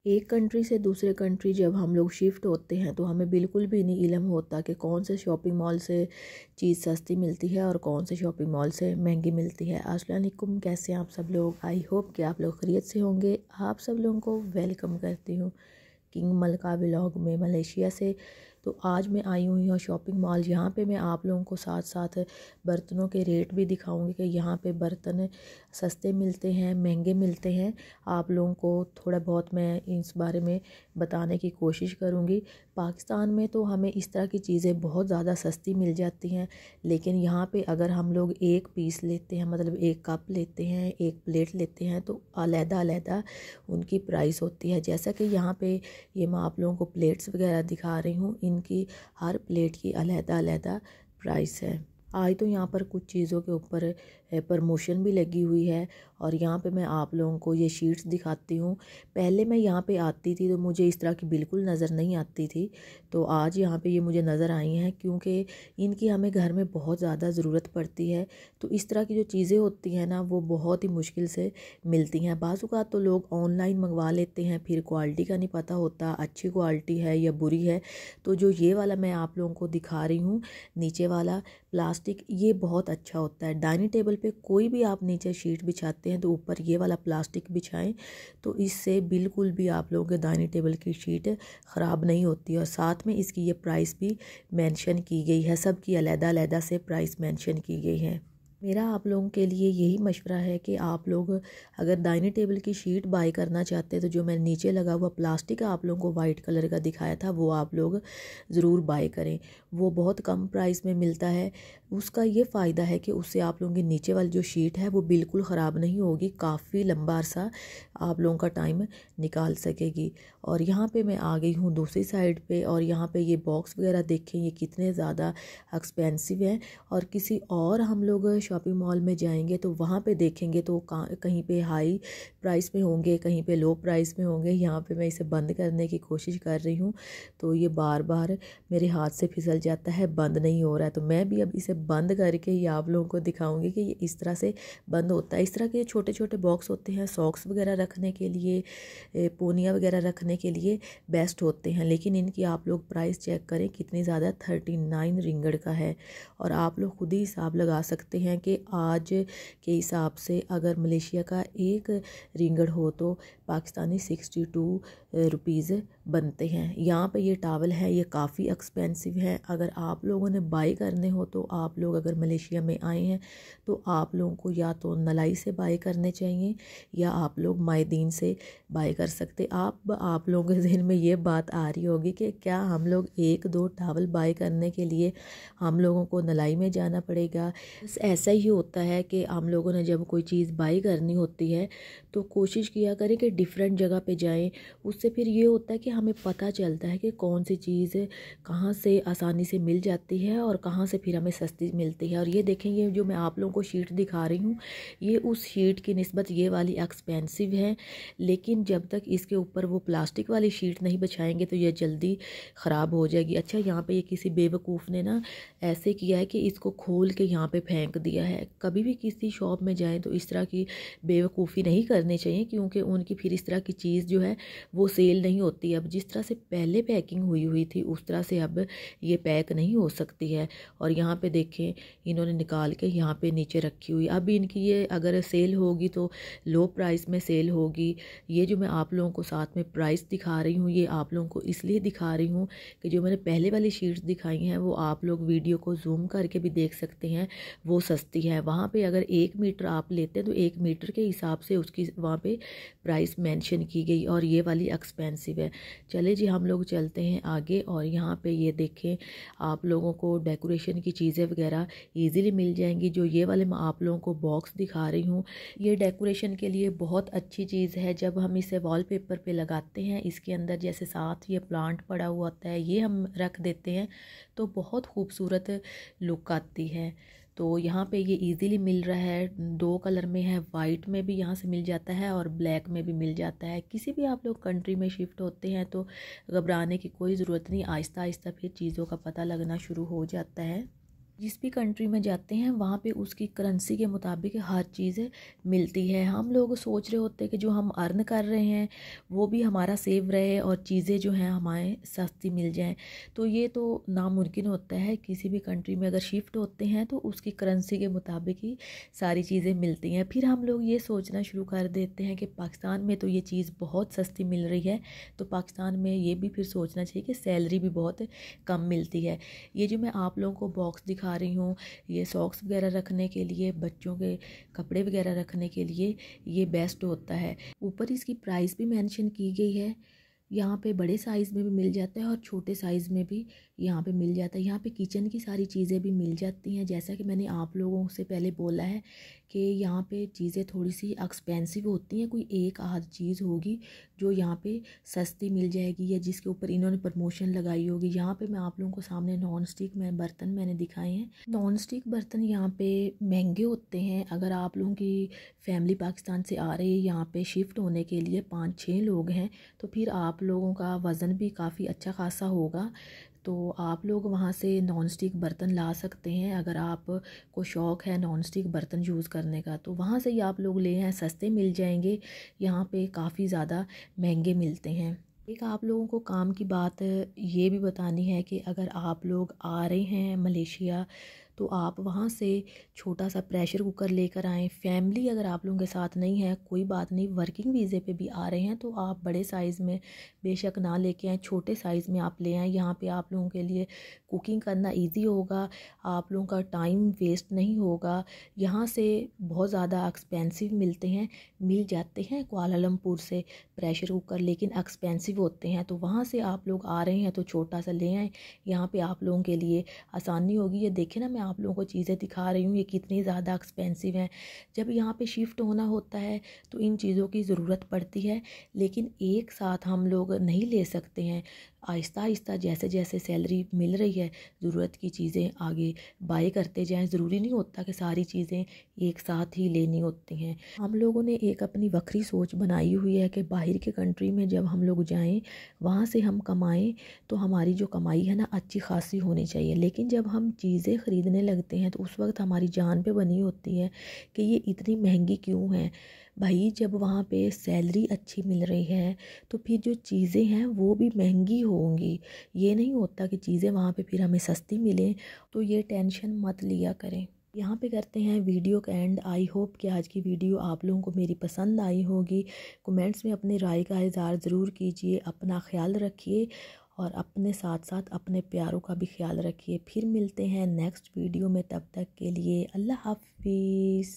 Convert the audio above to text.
एक कंट्री से दूसरे कंट्री जब हम लोग शिफ्ट होते हैं तो हमें बिल्कुल भी नहीं इल्म होता कि कौन से शॉपिंग मॉल से चीज़ सस्ती मिलती है और कौन से शॉपिंग मॉल से महंगी मिलती है। अस्सलाम वालेकुम, कैसे हैं आप सब लोग। आई होप कि आप लोग खैरियत से होंगे। आप सब लोगों को वेलकम करती हूँ किंग मलका व्लॉग में मलेशिया से। तो आज मैं आई हुई हूँ शॉपिंग मॉल। यहाँ पे मैं आप लोगों को साथ साथ बर्तनों के रेट भी दिखाऊंगी कि यहाँ पे बर्तन सस्ते मिलते हैं, महंगे मिलते हैं। आप लोगों को थोड़ा बहुत मैं इस बारे में बताने की कोशिश करूँगी। पाकिस्तान में तो हमें इस तरह की चीज़ें बहुत ज़्यादा सस्ती मिल जाती हैं, लेकिन यहाँ पे अगर हम लोग एक पीस लेते हैं, मतलब एक कप लेते हैं, एक प्लेट लेते हैं, तो अलहदा अलहदा उनकी प्राइस होती है। जैसा कि यहाँ पे ये मैं आप लोगों को प्लेट्स वगैरह दिखा रही हूँ, इनकी हर प्लेट की अलहदा अलहदा प्राइस है। आज तो यहाँ पर कुछ चीज़ों के ऊपर प्रमोशन भी लगी हुई है और यहाँ पे मैं आप लोगों को ये शीट्स दिखाती हूँ। पहले मैं यहाँ पे आती थी तो मुझे इस तरह की बिल्कुल नज़र नहीं आती थी, तो आज यहाँ पे ये मुझे नज़र आई हैं क्योंकि इनकी हमें घर में बहुत ज़्यादा ज़रूरत पड़ती है। तो इस तरह की जो चीज़ें होती हैं ना, वो बहुत ही मुश्किल से मिलती हैं। बाज़ औक़ात तो लोग ऑनलाइन मंगवा लेते हैं, फिर क्वालिटी का नहीं पता होता अच्छी क्वालिटी है या बुरी है। तो जो ये वाला मैं आप लोगों को दिखा रही हूँ नीचे वाला प्लास्टिक, ये बहुत अच्छा होता है। डाइनिंग टेबल पे कोई भी आप नीचे शीट बिछाते हैं तो ऊपर ये वाला प्लास्टिक बिछाएं, तो इससे बिल्कुल भी आप लोगों के डाइनिंग टेबल की शीट ख़राब नहीं होती। और साथ में इसकी ये प्राइस भी मेंशन की गई है, सब की अलहदा अलहदा से प्राइस मेंशन की गई है। मेरा आप लोगों के लिए यही मशवरा है कि आप लोग अगर डाइनिंग टेबल की शीट बाय करना चाहते हैं तो जो मैं नीचे लगा हुआ प्लास्टिक आप लोगों को वाइट कलर का दिखाया था वो आप लोग ज़रूर बाय करें। वो बहुत कम प्राइस में मिलता है। उसका ये फ़ायदा है कि उससे आप लोगों की नीचे वाली जो शीट है वो बिल्कुल ख़राब नहीं होगी, काफ़ी लंबा अरसा आप लोगों का टाइम निकाल सकेगी। और यहाँ पे मैं आ गई हूँ दूसरी साइड पे, और यहाँ पे ये बॉक्स वगैरह देखें ये कितने ज़्यादा एक्सपेंसिव हैं। और किसी और हम लोग शॉपिंग मॉल में जाएंगे तो वहाँ पे देखेंगे तो कहीं पे हाई प्राइस में होंगे, कहीं पे लो प्राइस में होंगे। यहाँ पे मैं इसे बंद करने की कोशिश कर रही हूँ तो ये बार बार मेरे हाथ से फिसल जाता है, बंद नहीं हो रहा है। तो मैं भी अब इसे बंद करके ही आप लोगों को दिखाऊंगी कि ये इस तरह से बंद होता है। इस तरह के छोटे छोटे बॉक्स होते हैं सॉक्स वगैरह रखने के लिए, पोनिया वगैरह रखने के लिए बेस्ट होते हैं। लेकिन इनकी आप लोग प्राइस चेक करें कितनी ज़्यादा, 39 रिंगड़ का है। और आप लोग खुद ही हिसाब लगा सकते हैं कि आज के हिसाब से अगर मलेशिया का एक रिंगड़ हो तो पाकिस्तानी 62 रुपीज़ बनते हैं। यहाँ पे ये टावल है, ये काफ़ी एक्सपेंसिव है। अगर आप लोगों ने बाई करने हो तो आप लोग अगर मलेशिया में आए हैं तो आप लोगों को या तो नलाई से बाई करने चाहिए या आप लोग मायदीन से बाई कर सकते। आप लोगों के जहन में ये बात आ रही होगी कि क्या हम लोग एक दो टावल बाई करने के लिए हम लोगों को नलाई में जाना पड़ेगा। ऐसा ही होता है कि हम लोगों ने जब कोई चीज़ बाई करनी होती है तो कोशिश किया करें कि डिफरेंट जगह पे जाएं। उससे फिर ये होता है कि हमें पता चलता है कि कौन सी चीज़ कहाँ से आसानी से मिल जाती है और कहाँ से फिर हमें सस्ती मिलती है। और ये देखें, ये जो मैं आप लोगों को शीट दिखा रही हूँ ये उस शीट की निस्बत ये वाली एक्सपेंसिव है, लेकिन जब तक इसके ऊपर वो प्लास्टिक वाली शीट नहीं बिछाएंगे तो ये जल्दी ख़राब हो जाएगी। अच्छा, यहाँ पे ये किसी बेवकूफ़ ने ना ऐसे किया है कि इसको खोल के यहाँ पे फेंक दिया है। कभी भी किसी शॉप में जाएं तो इस तरह की बेवकूफ़ी नहीं करनी चाहिए, क्योंकि उनकी फिर इस तरह की चीज़ जो है वो सेल नहीं होती। अब जिस तरह से पहले पैकिंग हुई थी उस तरह से अब ये पैक नहीं हो सकती है। और यहाँ पे देखें इन्होंने निकाल के यहाँ पे नीचे रखी हुई। अब इनकी ये अगर सेल होगी तो लो प्राइस में सेल होगी। ये जो मैं आप लोगों को साथ में प्राइस दिखा रही हूँ ये आप लोगों को इसलिए दिखा रही हूँ कि जो मैंने पहले वाली शीट्स दिखाई हैं वो आप लोग वीडियो को जूम करके भी देख सकते हैं, वो सस्ती है। वहाँ पे अगर 1 मीटर आप लेते हैं तो 1 मीटर के हिसाब से उसकी वहाँ पे प्राइस मेंशन की गई, और ये वाली एक्सपेंसिव है। चले जी हम लोग चलते हैं आगे। और यहाँ पे ये देखें आप लोगों को डेकोरेशन की चीज़ें वगैरह ईज़िली मिल जाएंगी। जो ये वाले मैं आप लोगों को बॉक्स दिखा रही हूँ ये डेकोरेशन के लिए बहुत अच्छी चीज़ है। जब हम इसे वॉलपेपर पे लगाते हैं, इसके अंदर जैसे साथ ये प्लांट पड़ा हुआ होता है ये हम रख देते हैं तो बहुत खूबसूरत लुक आती है। तो यहाँ पे ये इजीली मिल रहा है, 2 कलर में है, वाइट में भी यहाँ से मिल जाता है और ब्लैक में भी मिल जाता है। किसी भी आप लोग कंट्री में शिफ्ट होते हैं तो घबराने की कोई ज़रूरत नहीं, आहिस्ता आहिस्ता फिर चीज़ों का पता लगना शुरू हो जाता है। जिस भी कंट्री में जाते हैं वहाँ पे उसकी करेंसी के मुताबिक हर चीज़ मिलती है। हम लोग सोच रहे होते हैं कि जो हम अर्न कर रहे हैं वो भी हमारा सेव रहे और चीज़ें जो हैं हमारे सस्ती मिल जाएं, तो ये तो नामुमकिन होता है। किसी भी कंट्री में अगर शिफ्ट होते हैं तो उसकी करेंसी के मुताबिक ही सारी चीज़ें मिलती हैं। फिर हम लोग ये सोचना शुरू कर देते हैं कि पाकिस्तान में तो ये चीज़ बहुत सस्ती मिल रही है, तो पाकिस्तान में ये भी फिर सोचना चाहिए कि सैलरी भी बहुत कम मिलती है। ये जो मैं आप लोगों को बॉक्स दिखा रही हूँ, ये सॉक्स वगैरह रखने के लिए, बच्चों के कपड़े वगैरह रखने के लिए ये बेस्ट होता है। ऊपर इसकी प्राइस भी मेंशन की गई है। यहाँ पे बड़े साइज़ में भी मिल जाता है और छोटे साइज़ में भी यहाँ पे मिल जाता है। यहाँ पे किचन की सारी चीज़ें भी मिल जाती हैं। जैसा कि मैंने आप लोगों से पहले बोला है कि यहाँ पे चीज़ें थोड़ी सी एक्सपेंसिव होती हैं। कोई एक आध चीज़ होगी जो यहाँ पे सस्ती मिल जाएगी या जिसके ऊपर इन्होंने प्रमोशन लगाई होगी। यहाँ पे मैं आप लोगों को सामने नॉन स्टिक में बर्तन मैंने दिखाए हैं। नॉन स्टिक बर्तन यहाँ पे महंगे होते हैं। अगर आप लोगों की फैमिली पाकिस्तान से आ रही है यहाँ पे शिफ्ट होने के लिए, 5-6 लोग हैं, तो फिर आप लोगों का वज़न भी काफ़ी अच्छा खासा होगा। तो आप लोग वहाँ से नॉन स्टिक बर्तन ला सकते हैं। अगर आप को शौक़ है नॉन स्टिक बर्तन यूज़ करने का तो वहाँ से ही आप लोग ले आएँ, सस्ते मिल जाएंगे। यहाँ पे काफ़ी ज़्यादा महंगे मिलते हैं। एक आप लोगों को काम की बात ये भी बतानी है कि अगर आप लोग आ रहे हैं मलेशिया तो आप वहाँ से छोटा सा प्रेशर कुकर लेकर आएँ। फैमिली अगर आप लोगों के साथ नहीं है कोई बात नहीं, वर्किंग वीज़े पे भी आ रहे हैं तो आप बड़े साइज़ में बेशक ना लेके आएँ, छोटे साइज़ में आप ले आएँ। यहाँ पे आप लोगों के लिए कुकिंग करना इजी होगा, आप लोगों का टाइम वेस्ट नहीं होगा। यहाँ से बहुत ज़्यादा एक्सपेंसिव मिल जाते हैं कुआलालंपुर से प्रेशर कुकर, लेकिन एक्सपेंसिव होते हैं। तो वहाँ से आप लोग आ रहे हैं तो छोटा सा ले आएँ, यहाँ पे आप लोगों के लिए आसानी होगी। ये देखें ना, मैं आप लोगों को चीज़ें दिखा रही हूँ ये कितनी ज़्यादा एक्सपेंसिव हैं। जब यहाँ पे शिफ्ट होना होता है तो इन चीज़ों की ज़रूरत पड़ती है, लेकिन एक साथ हम लोग नहीं ले सकते हैं। आहिस्ता आहिस्ता जैसे जैसे सैलरी मिल रही है ज़रूरत की चीज़ें आगे बाय करते जाएं। ज़रूरी नहीं होता कि सारी चीज़ें एक साथ ही लेनी होती हैं। हम लोगों ने एक अपनी वक्री सोच बनाई हुई है कि बाहर के कंट्री में जब हम लोग जाएं वहाँ से हम कमाएं तो हमारी जो कमाई है ना अच्छी खासी होनी चाहिए। लेकिन जब हम चीज़ें ख़रीदने लगते हैं तो उस वक्त हमारी जान पे बनी होती है कि ये इतनी महंगी क्यों है। भाई जब वहाँ पे सैलरी अच्छी मिल रही है तो फिर जो चीज़ें हैं वो भी महंगी होंगी। ये नहीं होता कि चीज़ें वहाँ पे फिर हमें सस्ती मिलें, तो ये टेंशन मत लिया करें। यहाँ पे करते हैं वीडियो का एंड। आई होप कि आज की वीडियो आप लोगों को मेरी पसंद आई होगी। कमेंट्स में अपनी राय का इज़हार ज़रूर कीजिए। अपना ख्याल रखिए और अपने साथ साथ अपने प्यारों का भी ख्याल रखिए। फिर मिलते हैं नेक्स्ट वीडियो में, तब तक के लिए अल्लाह हाफिज़।